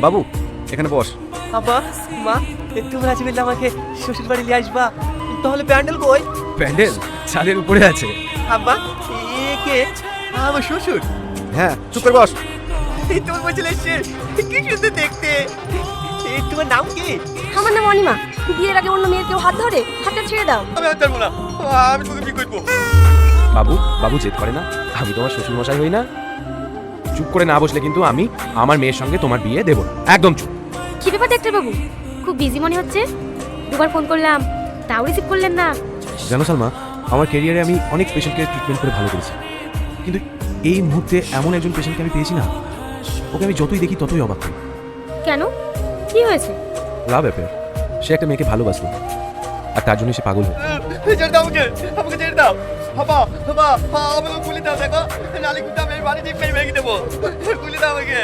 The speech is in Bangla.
বাবু এখানে বস। আব্বা মা তোমরা আজ মিলে আমাকে শ্বশুর বাড়ি নিয়ে আসবা, তাহলে প্যান্ডেল কই? প্যান্ডেল ছাদের উপরে আছে। আব্বা এ কে? আমার শ্বশুর। হ্যাঁ চুপ করে বস। এই তোমার বছর এসছে, কি সুন্দর দেখতে। তোমার নাম কি? আমার নাম অনিমা। বিয়ের আগে অন্য মেয়ের কেউ হাত ধরে? হাতটা ছেড়ে দাও। আমি আর পারবো না, আমি তোকে বিয়ে করবো। বাবু বাবু জেদ করে না, আমি তোমার শ্বশুর মশাই হই না। চুপ করে না বসলে কিন্তু আমি আমার মেয়ের সঙ্গে তোমার বিয়ে দেবো না, একদম চুপ। কি ব্যাপার ডাক্তার বাবু, খুব বিজি মনে হচ্ছে। দুবার ফোন করলাম তাও রিসিভ করলেন না। জানো সালমা, আমার ক্যারিয়ারে আমি অনেক পেশেন্টকে ট্রিটমেন্ট করে ভালো করেছি, কিন্তু এই মুহূর্তে এমন একজন পেশেন্টকে আমি পেয়েছি না, ওকে আমি যতই দেখি ততই অবাক হই। কেন, কি হয়েছে? Love affair. সে একটা মেয়েকে ভালোবাসলো আর তার জন্য সে পাগল হয়। ছেড়ে দাও আমাকে, আমাকে ছেড়ে দাও। বাবা বাবা আমাকে গুলি দাও, দেখো নালে কিন্তু আমি বাড়ি দিয়ে ভেঙে দেবো। গুলি দাও আমাকে।